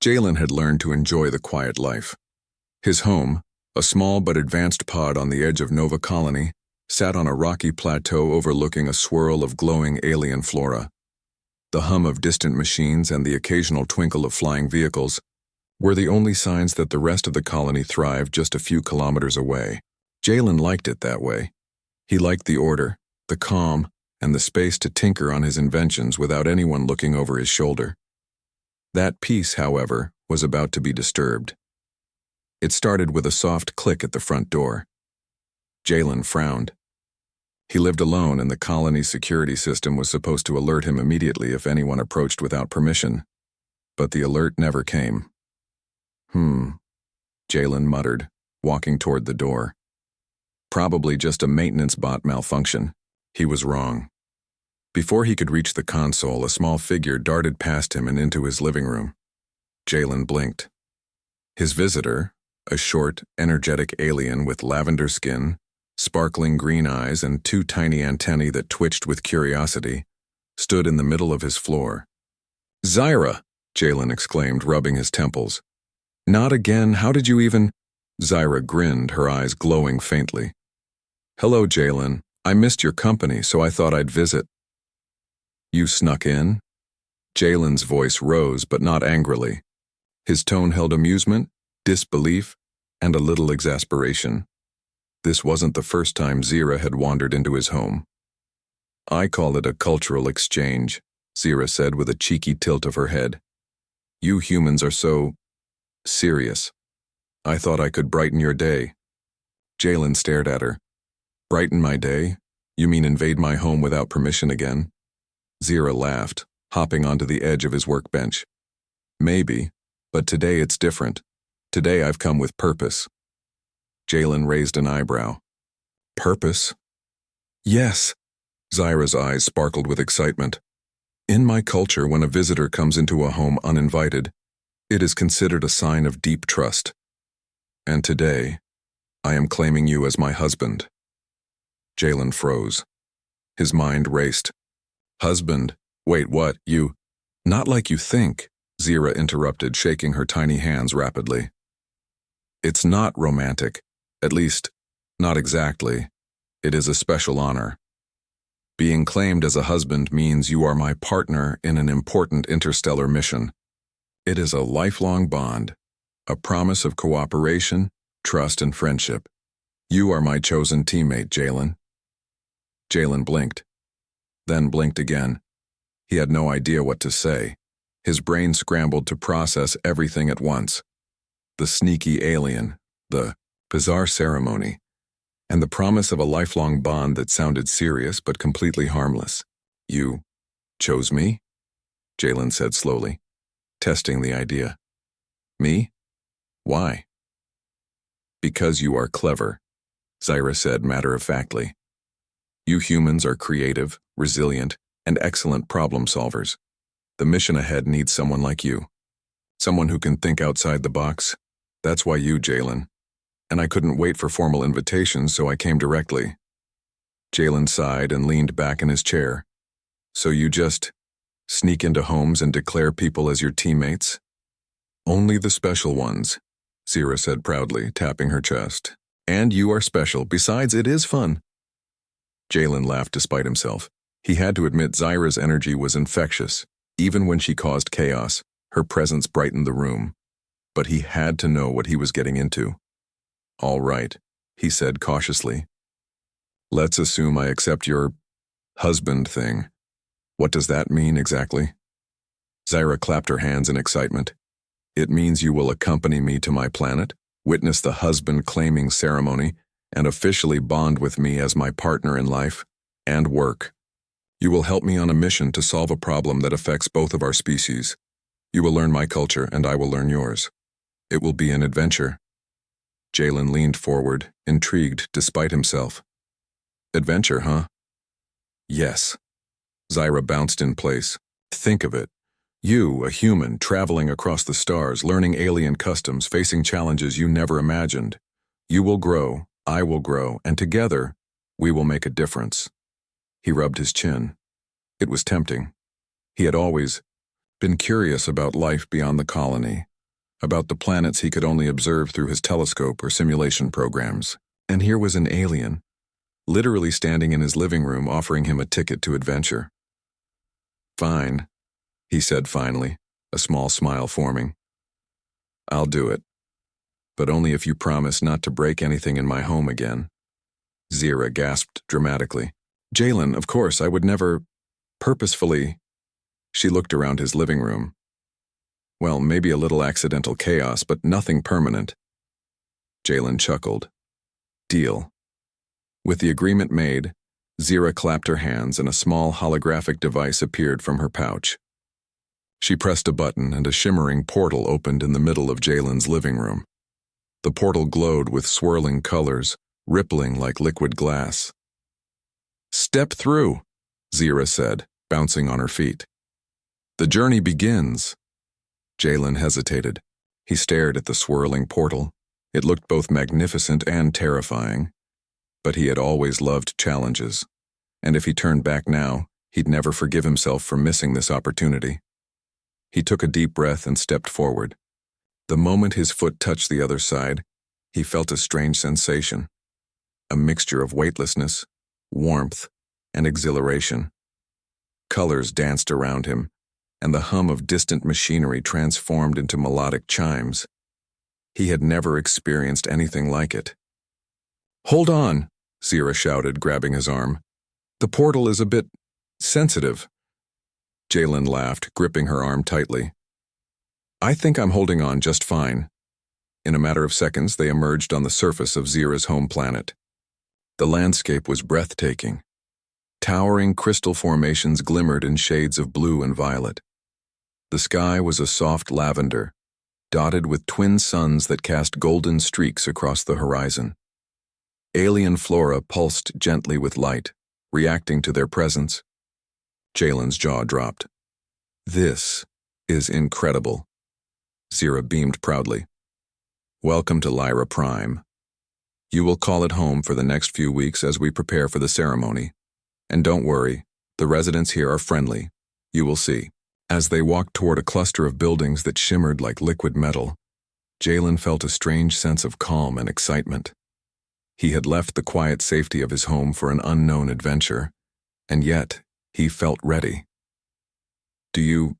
Jalen had learned to enjoy the quiet life. His home, a small but advanced pod on the edge of Nova Colony, sat on a rocky plateau overlooking a swirl of glowing alien flora. The hum of distant machines and the occasional twinkle of flying vehicles were the only signs that the rest of the colony thrived just a few kilometers away. Jalen liked it that way. He liked the order, the calm, and the space to tinker on his inventions without anyone looking over his shoulder. That peace, however, was about to be disturbed. It started with a soft click at the front door. Jalen frowned. He lived alone, and the colony's security system was supposed to alert him immediately if anyone approached without permission. But the alert never came. Jalen muttered, walking toward the door. Probably just a maintenance bot malfunction. He was wrong. Before he could reach the console, a small figure darted past him and into his living room. Jalen blinked. His visitor, a short, energetic alien with lavender skin, sparkling green eyes, and two tiny antennae that twitched with curiosity, stood in the middle of his floor. "Zyra!" Jalen exclaimed, rubbing his temples. "Not again, how did you even—" Zyra grinned, her eyes glowing faintly. "Hello, Jalen. I missed your company, so I thought I'd visit." "You snuck in?" Jalen's voice rose, but not angrily. His tone held amusement, disbelief, and a little exasperation. This wasn't the first time Zyra had wandered into his home. "I call it a cultural exchange," Zyra said with a cheeky tilt of her head. "You humans are so serious. I thought I could brighten your day." Jalen stared at her. "Brighten my day? You mean invade my home without permission again?" Zyra laughed, hopping onto the edge of his workbench. "Maybe, but today it's different. Today I've come with purpose." Jalen raised an eyebrow. "Purpose?" "Yes." Zyra's eyes sparkled with excitement. "In my culture, when a visitor comes into a home uninvited, it is considered a sign of deep trust. And today, I am claiming you as my husband." Jalen froze. His mind raced. "Husband? Wait, what? You—" "Not like you think," Zyra interrupted, shaking her tiny hands rapidly. "It's not romantic. At least, not exactly. It is a special honor. Being claimed as a husband means you are my partner in an important interstellar mission. It is a lifelong bond, a promise of cooperation, trust, and friendship. You are my chosen teammate, Jalen." Jalen blinked, then blinked again. He had no idea what to say. His brain scrambled to process everything at once. The sneaky alien, the bizarre ceremony, and the promise of a lifelong bond that sounded serious but completely harmless. "You chose me?" Jalen said slowly, testing the idea. "Me? Why?" "Because you are clever," Zyra said matter-of-factly. "You humans are creative, resilient, and excellent problem solvers. The mission ahead needs someone like you. Someone who can think outside the box. That's why you, Jalen. And I couldn't wait for formal invitations, so I came directly." Jalen sighed and leaned back in his chair. "So you just sneak into homes and declare people as your teammates?" "Only the special ones," Zyra said proudly, tapping her chest. "And you are special. Besides, it is fun." Jalen laughed despite himself. He had to admit Zyra's energy was infectious. Even when she caused chaos, her presence brightened the room. But he had to know what he was getting into. "All right," he said cautiously. "Let's assume I accept your husband thing. What does that mean exactly?" Zyra clapped her hands in excitement. "It means you will accompany me to my planet, witness the husband-claiming ceremony, and officially bond with me as my partner in life and work. You will help me on a mission to solve a problem that affects both of our species. You will learn my culture, and I will learn yours. It will be an adventure." Jalen leaned forward, intrigued despite himself. "Adventure, huh?" "Yes." Zyra bounced in place. "Think of it. You, a human, traveling across the stars, learning alien customs, facing challenges you never imagined. You will grow, I will grow, and together, we will make a difference." He rubbed his chin. It was tempting. He had always been curious about life beyond the colony, about the planets he could only observe through his telescope or simulation programs. And here was an alien, literally standing in his living room offering him a ticket to adventure. "Fine," he said finally, a small smile forming. "I'll do it. But only if you promise not to break anything in my home again." Zira gasped dramatically. "Jalen, of course, I would never purposefully." She looked around his living room. "Well, maybe a little accidental chaos, but nothing permanent." Jalen chuckled. "Deal." With the agreement made, Zira clapped her hands and a small holographic device appeared from her pouch. She pressed a button and a shimmering portal opened in the middle of Jalen's living room. The portal glowed with swirling colors, rippling like liquid glass. "Step through," Zira said, bouncing on her feet. "The journey begins." Jalen hesitated. He stared at the swirling portal. It looked both magnificent and terrifying. But he had always loved challenges. And if he turned back now, he'd never forgive himself for missing this opportunity. He took a deep breath and stepped forward. The moment his foot touched the other side, he felt a strange sensation. A mixture of weightlessness, warmth, and exhilaration. Colors danced around him, and the hum of distant machinery transformed into melodic chimes. He had never experienced anything like it. "Hold on," Zira shouted, grabbing his arm. "The portal is a bit sensitive." Jalen laughed, gripping her arm tightly. "I think I'm holding on just fine." In a matter of seconds, they emerged on the surface of Zira's home planet. The landscape was breathtaking. Towering crystal formations glimmered in shades of blue and violet. The sky was a soft lavender, dotted with twin suns that cast golden streaks across the horizon. Alien flora pulsed gently with light, reacting to their presence. Jalen's jaw dropped. "This is incredible." Zira beamed proudly. "Welcome to Lyra Prime. You will call it home for the next few weeks as we prepare for the ceremony. And don't worry, the residents here are friendly. You will see." As they walked toward a cluster of buildings that shimmered like liquid metal, Jalen felt a strange sense of calm and excitement. He had left the quiet safety of his home for an unknown adventure, and yet he felt ready. "Do you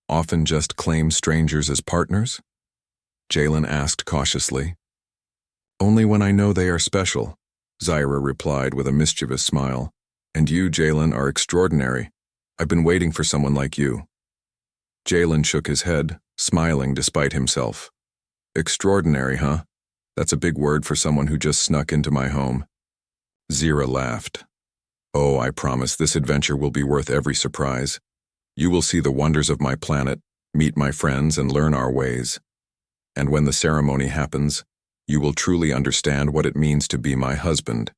often just claim strangers as partners?" Jalen asked cautiously. "Only when I know they are special," Zira replied with a mischievous smile. "And you, Jalen, are extraordinary. I've been waiting for someone like you." Jalen shook his head, smiling despite himself. "Extraordinary, huh? That's a big word for someone who just snuck into my home." Zira laughed. "Oh, I promise this adventure will be worth every surprise. You will see the wonders of my planet, meet my friends, and learn our ways. And when the ceremony happens, you will truly understand what it means to be my husband."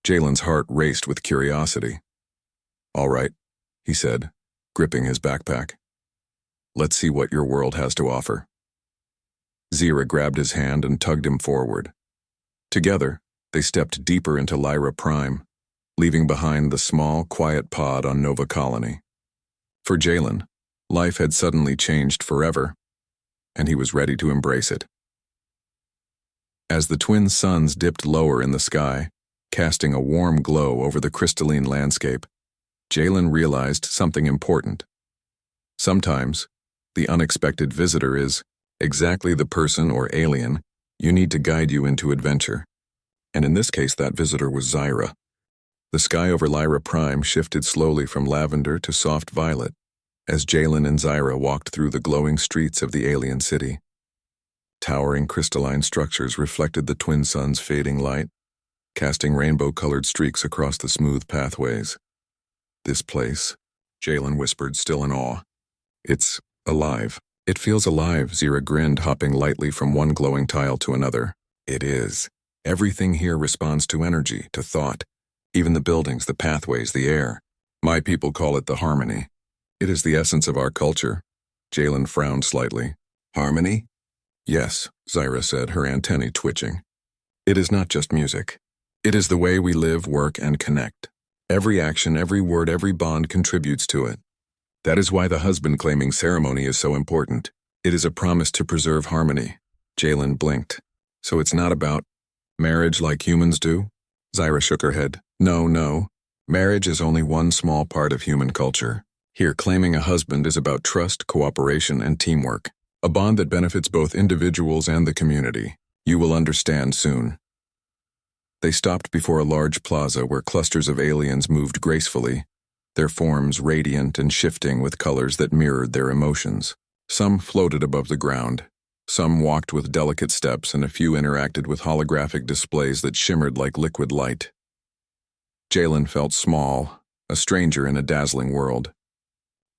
Jalen's heart raced with curiosity. "All right," he said, gripping his backpack. "Let's see what your world has to offer." Zira grabbed his hand and tugged him forward. Together, they stepped deeper into Lyra Prime, leaving behind the small, quiet pod on Nova Colony. For Jalen, life had suddenly changed forever, and he was ready to embrace it. As the twin suns dipped lower in the sky, casting a warm glow over the crystalline landscape, Jalen realized something important. Sometimes, the unexpected visitor is exactly the person or alien you need to guide you into adventure. And in this case, that visitor was Zira. The sky over Lyra Prime shifted slowly from lavender to soft violet as Jalen and Zira walked through the glowing streets of the alien city. Towering crystalline structures reflected the twin suns' fading light, casting rainbow-colored streaks across the smooth pathways. "This place," Jalen whispered, still in awe. "It's alive." "It feels alive," Zira grinned, hopping lightly from one glowing tile to another. "It is. Everything here responds to energy, to thought. Even the buildings, the pathways, the air. My people call it the harmony. It is the essence of our culture." Jalen frowned slightly. "Harmony?" "Yes," Zira said, her antennae twitching. "It is not just music. It is the way we live, work, and connect. Every action, every word, every bond contributes to it. That is why the husband-claiming ceremony is so important. It is a promise to preserve harmony. Jalen blinked. So it's not about marriage like humans do? Zyra shook her head. No. Marriage is only one small part of human culture. Here, claiming a husband is about trust, cooperation, and teamwork. A bond that benefits both individuals and the community. You will understand soon. They stopped before a large plaza where clusters of aliens moved gracefully, their forms radiant and shifting with colors that mirrored their emotions. Some floated above the ground. Some walked with delicate steps, and a few interacted with holographic displays that shimmered like liquid light. Jalen felt small, a stranger in a dazzling world.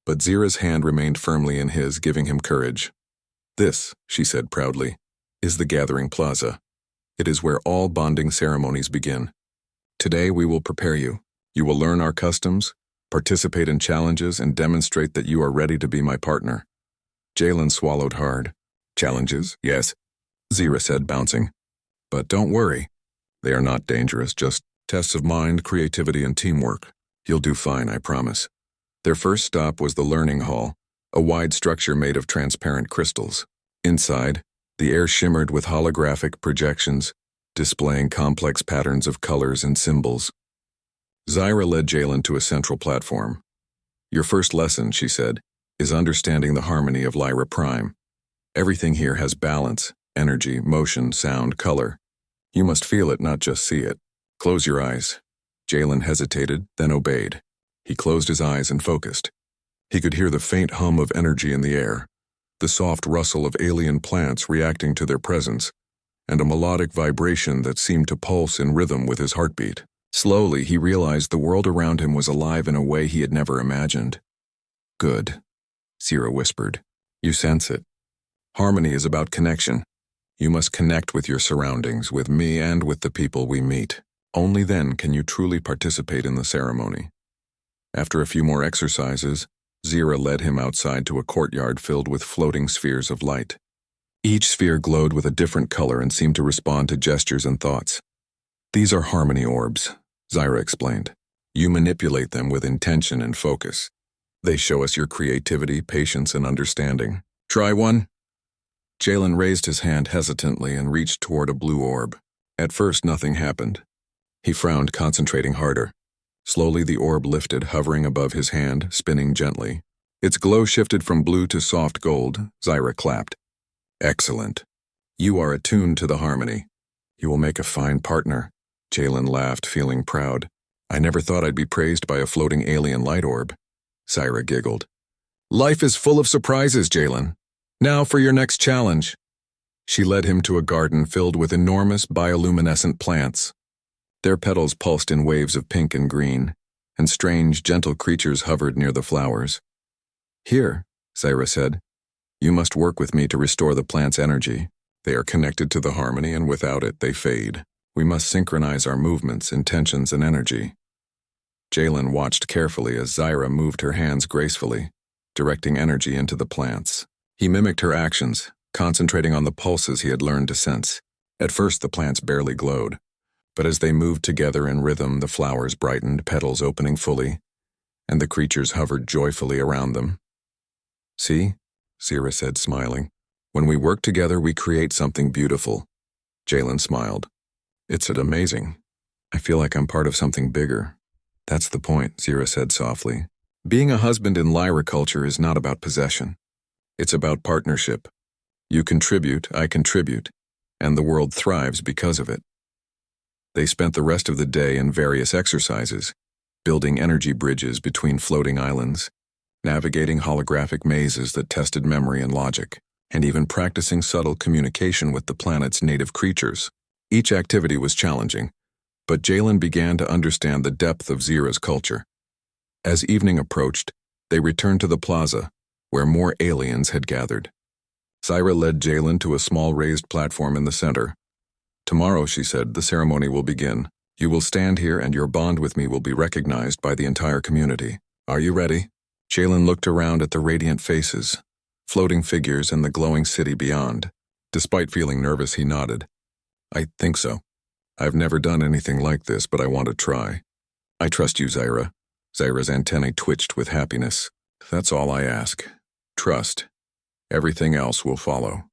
But Zira's hand remained firmly in his, giving him courage. This, she said proudly, is the Gathering Plaza. It is where all bonding ceremonies begin. Today we will prepare you. You will learn our customs, participate in challenges, and demonstrate that you are ready to be my partner. Jalen swallowed hard. Challenges, yes, Zira said, bouncing. But don't worry. They are not dangerous, just tests of mind, creativity, and teamwork. You'll do fine, I promise. Their first stop was the learning hall, a wide structure made of transparent crystals. Inside, the air shimmered with holographic projections, displaying complex patterns of colors and symbols. Zyra led Jalen to a central platform. Your first lesson, she said, is understanding the harmony of Lyra Prime. Everything here has balance, energy, motion, sound, color. You must feel it, not just see it. Close your eyes. Jalen hesitated, then obeyed. He closed his eyes and focused. He could hear the faint hum of energy in the air, the soft rustle of alien plants reacting to their presence, and a melodic vibration that seemed to pulse in rhythm with his heartbeat. Slowly, he realized the world around him was alive in a way he had never imagined. Good, Zira whispered. You sense it. Harmony is about connection. You must connect with your surroundings, with me and with the people we meet. Only then can you truly participate in the ceremony. After a few more exercises, Zira led him outside to a courtyard filled with floating spheres of light. Each sphere glowed with a different color and seemed to respond to gestures and thoughts. These are harmony orbs, Zyra explained. You manipulate them with intention and focus. They show us your creativity, patience, and understanding. Try one? Jalen raised his hand hesitantly and reached toward a blue orb. At first, nothing happened. He frowned, concentrating harder. Slowly, the orb lifted, hovering above his hand, spinning gently. Its glow shifted from blue to soft gold. Zyra clapped. Excellent. You are attuned to the harmony. You will make a fine partner. Jalen laughed, feeling proud. I never thought I'd be praised by a floating alien light orb. Zyra giggled. Life is full of surprises, Jalen. Now for your next challenge. She led him to a garden filled with enormous bioluminescent plants. Their petals pulsed in waves of pink and green, and strange, gentle creatures hovered near the flowers. Here, Zyra said, you must work with me to restore the plant's energy. They are connected to the harmony, and without it, they fade. We must synchronize our movements, intentions, and energy. Jalen watched carefully as Zyra moved her hands gracefully, directing energy into the plants. He mimicked her actions, concentrating on the pulses he had learned to sense. At first, the plants barely glowed, but as they moved together in rhythm, the flowers brightened, petals opening fully, and the creatures hovered joyfully around them. See, Zyra said, smiling. When we work together, we create something beautiful. Jalen smiled. It's amazing. I feel like I'm part of something bigger. That's the point, Zyra said softly. Being a husband in Lyra culture is not about possession. It's about partnership. You contribute, I contribute, and the world thrives because of it. They spent the rest of the day in various exercises, building energy bridges between floating islands, navigating holographic mazes that tested memory and logic, and even practicing subtle communication with the planet's native creatures. Each activity was challenging, but Jalen began to understand the depth of Zyra's culture. As evening approached, they returned to the plaza, where more aliens had gathered. Zyra led Jalen to a small raised platform in the center. Tomorrow, she said, the ceremony will begin. You will stand here and your bond with me will be recognized by the entire community. Are you ready? Jalen looked around at the radiant faces, floating figures, and the glowing city beyond. Despite feeling nervous, he nodded. I think so. I've never done anything like this, but I want to try. I trust you, Zyra. Zyra's antennae twitched with happiness. That's all I ask. Trust. Everything else will follow.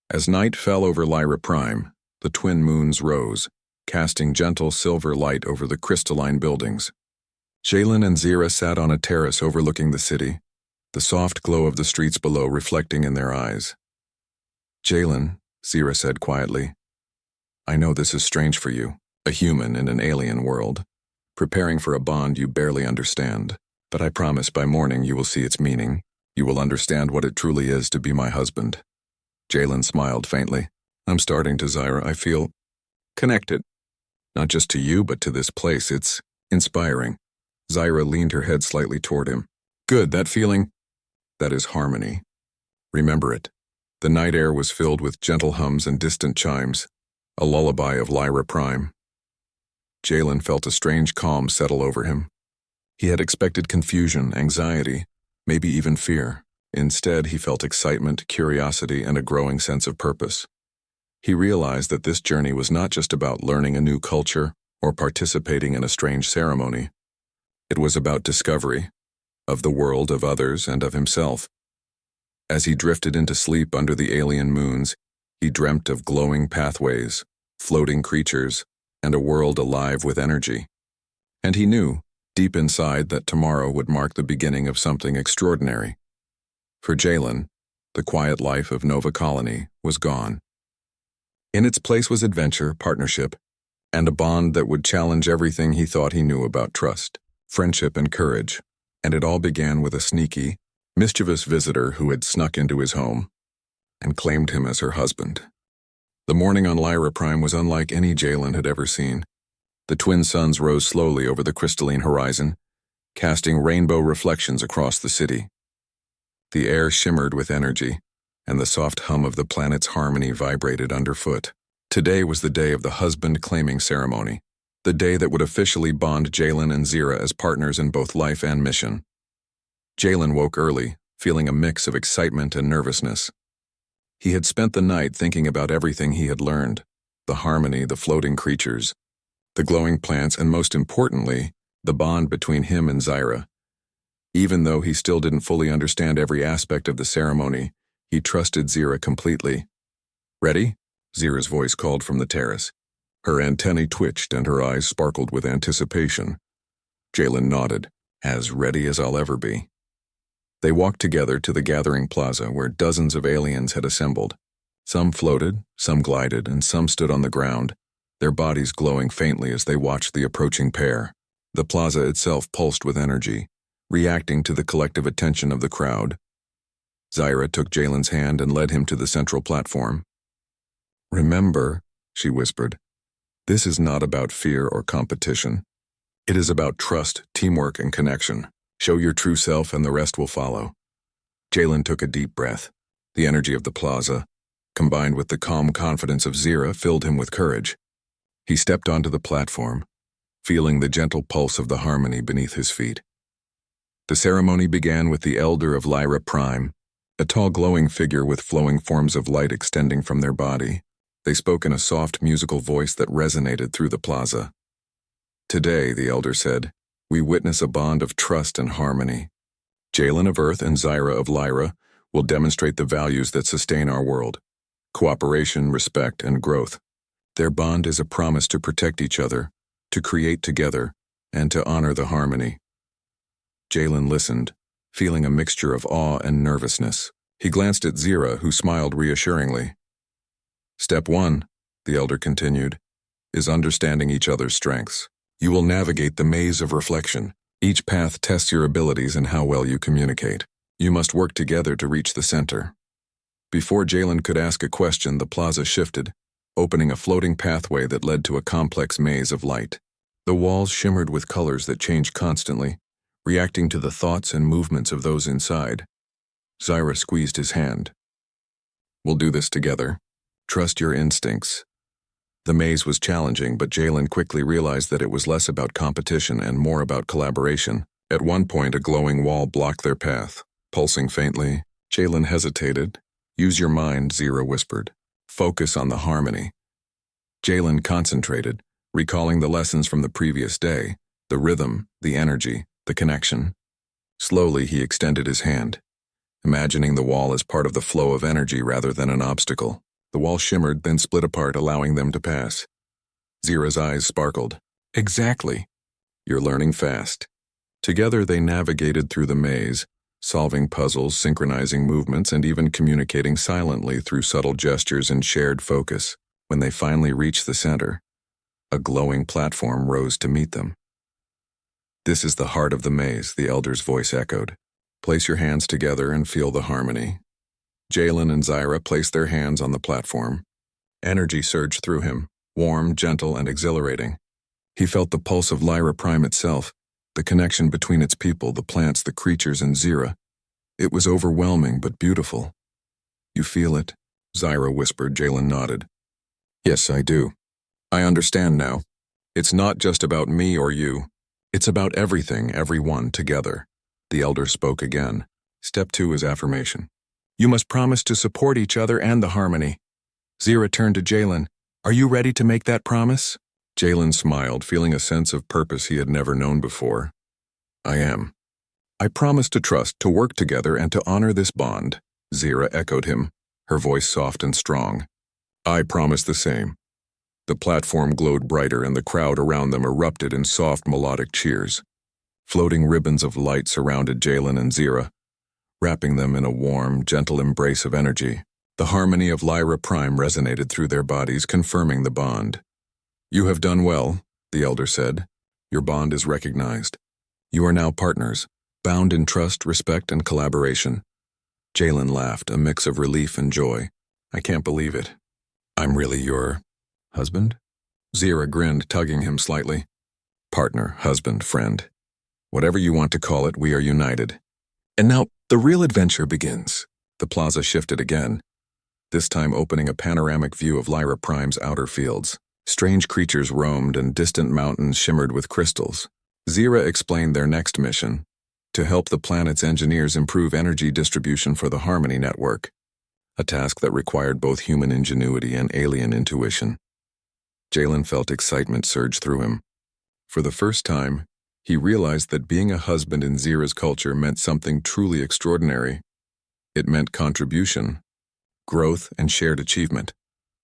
As night fell over Lyra Prime, the twin moons rose, casting gentle silver light over the crystalline buildings. Jalen and Zira sat on a terrace overlooking the city, the soft glow of the streets below reflecting in their eyes. "Jalen," Zira said quietly, "I know this is strange for you, a human in an alien world, preparing for a bond you barely understand, but I promise by morning you will see its meaning. You will understand what it truly is to be my husband." Jalen smiled faintly. "I'm starting to, Zira. I feel connected. Not just to you, but to this place. It's inspiring." Zira leaned her head slightly toward him. "Good, that feeling? That is harmony. Remember it." The night air was filled with gentle hums and distant chimes, a lullaby of Lyra Prime. Jalen felt a strange calm settle over him. He had expected confusion, anxiety, maybe even fear. Instead, he felt excitement, curiosity, and a growing sense of purpose. He realized that this journey was not just about learning a new culture or participating in a strange ceremony. It was about discovery, of the world, of others, and of himself. As he drifted into sleep under the alien moons, he dreamt of glowing pathways, floating creatures, and a world alive with energy. And he knew, deep inside, that tomorrow would mark the beginning of something extraordinary. For Jalen, the quiet life of Nova Colony was gone. In its place was adventure, partnership, and a bond that would challenge everything he thought he knew about trust, friendship, and courage. And it all began with a sneaky, mischievous visitor who had snuck into his home and claimed him as her husband. The morning on Lyra Prime was unlike any Jalen had ever seen. The twin suns rose slowly over the crystalline horizon, casting rainbow reflections across the city. The air shimmered with energy, and the soft hum of the planet's harmony vibrated underfoot. Today was the day of the husband-claiming ceremony, the day that would officially bond Jalen and Zira as partners in both life and mission. Jalen woke early, feeling a mix of excitement and nervousness. He had spent the night thinking about everything he had learned, the harmony, the floating creatures, the glowing plants, and most importantly, the bond between him and Zira. Even though he still didn't fully understand every aspect of the ceremony, he trusted Zira completely. "Ready?" Zira's voice called from the terrace. Her antennae twitched and her eyes sparkled with anticipation. Jalen nodded, "As ready as I'll ever be." They walked together to the gathering plaza where dozens of aliens had assembled. Some floated, some glided, and some stood on the ground, their bodies glowing faintly as they watched the approaching pair. The plaza itself pulsed with energy, reacting to the collective attention of the crowd. Zira took Jalen's hand and led him to the central platform. "Remember," she whispered, "this is not about fear or competition. It is about trust, teamwork, and connection. Show your true self and the rest will follow." Jalen took a deep breath. The energy of the plaza, combined with the calm confidence of Zira, filled him with courage. He stepped onto the platform, feeling the gentle pulse of the harmony beneath his feet. The ceremony began with the elder of Lyra Prime, a tall glowing figure with flowing forms of light extending from their body. They spoke in a soft musical voice that resonated through the plaza. "Today," the elder said, "we witness a bond of trust and harmony. Jalen of Earth and Zira of Lyra will demonstrate the values that sustain our world: cooperation, respect, and growth. Their bond is a promise to protect each other, to create together, and to honor the harmony." Jalen listened, feeling a mixture of awe and nervousness. He glanced at Zira, who smiled reassuringly. "Step 1, the elder continued, is understanding each other's strengths. You will navigate the maze of reflection. Each path tests your abilities and how well you communicate. You must work together to reach the center." Before Jalen could ask a question, the plaza shifted, opening a floating pathway that led to a complex maze of light. The walls shimmered with colors that changed constantly, reacting to the thoughts and movements of those inside. Zira squeezed his hand. "We'll do this together. Trust your instincts." The maze was challenging, but Jalen quickly realized that it was less about competition and more about collaboration. At one point, a glowing wall blocked their path. Pulsing faintly, Jalen hesitated. "Use your mind," Zira whispered. "Focus on the harmony." Jalen concentrated, recalling the lessons from the previous day, the rhythm, the energy, the connection. Slowly, he extended his hand. imagining the wall as part of the flow of energy rather than an obstacle. The wall shimmered, then split apart, allowing them to pass. Zira's eyes sparkled. Exactly. You're learning fast. Together they navigated through the maze, solving puzzles, synchronizing movements, and even communicating silently through subtle gestures and shared focus. When they finally reached the center, a glowing platform rose to meet them. This is the heart of the maze, the elder's voice echoed. Place your hands together and feel the harmony. Jalen and Zira placed their hands on the platform. Energy surged through him, warm, gentle, and exhilarating. He felt the pulse of Lyra Prime itself, the connection between its people, the plants, the creatures, and Zira. It was overwhelming but beautiful. You feel it? Zira whispered. Jalen nodded. Yes, I do. I understand now. It's not just about me or you. It's about everything, everyone, together. The elder spoke again. Step 2 is affirmation. You must promise to support each other and the harmony. Zira turned to Jalen. Are you ready to make that promise? Jalen smiled, feeling a sense of purpose he had never known before. I am. I promise to trust, to work together, and to honor this bond. Zira echoed him, her voice soft and strong. I promise the same. The platform glowed brighter and the crowd around them erupted in soft melodic cheers. Floating ribbons of light surrounded Jalen and Zira, wrapping them in a warm, gentle embrace of energy. The harmony of Lyra Prime resonated through their bodies, confirming the bond. You have done well, the elder said. Your bond is recognized. You are now partners, bound in trust, respect, and collaboration. Jalen laughed, a mix of relief and joy. I can't believe it. I'm really your husband? Zira grinned, tugging him slightly. Partner, husband, friend. Whatever you want to call it, we are united. And now, the real adventure begins. The plaza shifted again, this time opening a panoramic view of Lyra Prime's outer fields. Strange creatures roamed and distant mountains shimmered with crystals. Zira explained their next mission, to help the planet's engineers improve energy distribution for the Harmony Network, a task that required both human ingenuity and alien intuition. Jalen felt excitement surge through him. For the first time, he realized that being a husband in Zira's culture meant something truly extraordinary. It meant contribution, growth, and shared achievement.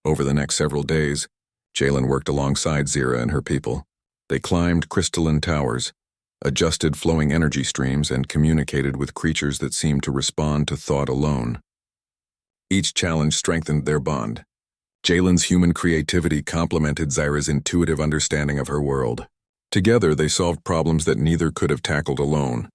Over the next several days, Jalen worked alongside Zira and her people. They climbed crystalline towers, adjusted flowing energy streams, and communicated with creatures that seemed to respond to thought alone. Each challenge strengthened their bond. Jalen's human creativity complemented Zira's intuitive understanding of her world. Together, they solved problems that neither could have tackled alone.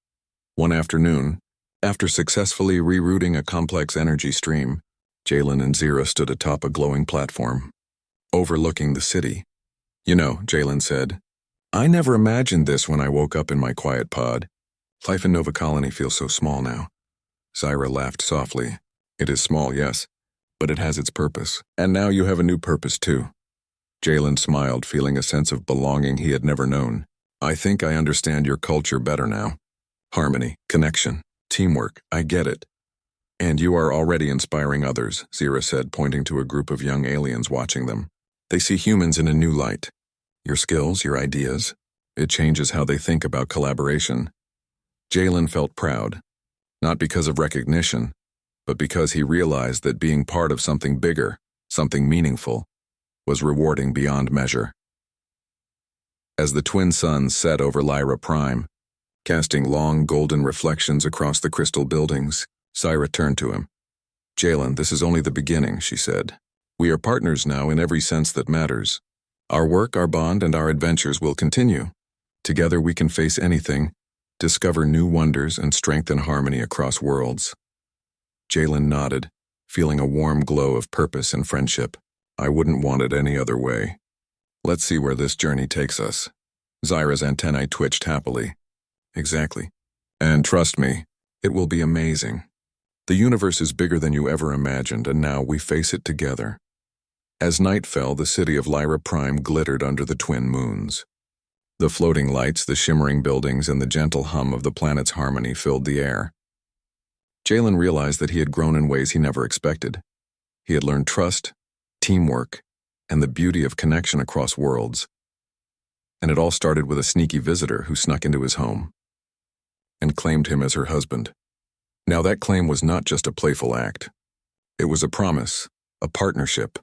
One afternoon, after successfully rerouting a complex energy stream, Jalen and Zira stood atop a glowing platform, overlooking the city. You know, Jalen said, I never imagined this when I woke up in my quiet pod. Life in Nova Colony feels so small now. Zira laughed softly. It is small, yes, but it has its purpose. And now you have a new purpose, too. Jalen smiled, feeling a sense of belonging he had never known. I think I understand your culture better now. Harmony, connection, teamwork, I get it. And you are already inspiring others, Zira said, pointing to a group of young aliens watching them. They see humans in a new light. Your skills, your ideas, it changes how they think about collaboration. Jalen felt proud, not because of recognition, but because he realized that being part of something bigger, something meaningful, was rewarding beyond measure. As the twin suns set over Lyra Prime, casting long golden reflections across the crystal buildings, Zira turned to him. Jalen, this is only the beginning, she said. We are partners now in every sense that matters. Our work, our bond, and our adventures will continue. Together we can face anything, discover new wonders, and strengthen harmony across worlds. Jalen nodded, feeling a warm glow of purpose and friendship. I wouldn't want it any other way. Let's see where this journey takes us. Zira's antennae twitched happily. Exactly. And trust me, it will be amazing. The universe is bigger than you ever imagined, and now we face it together. As night fell, the city of Lyra Prime glittered under the twin moons. The floating lights, the shimmering buildings, and the gentle hum of the planet's harmony filled the air. Jalen realized that he had grown in ways he never expected. He had learned trust, teamwork, and the beauty of connection across worlds. And it all started with a sneaky visitor who snuck into his home and claimed him as her husband. Now that claim was not just a playful act. It was a promise, a partnership,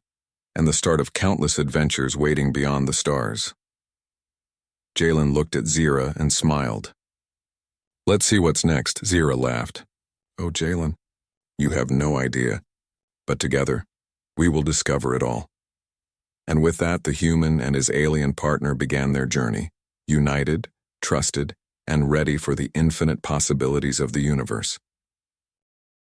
and the start of countless adventures waiting beyond the stars. Jalen looked at Zira and smiled. "Let's see what's next," Zira laughed. "Oh, Jalen, you have no idea. But together, we will discover it all." And with that, the human and his alien partner began their journey, united, trusted, and ready for the infinite possibilities of the universe.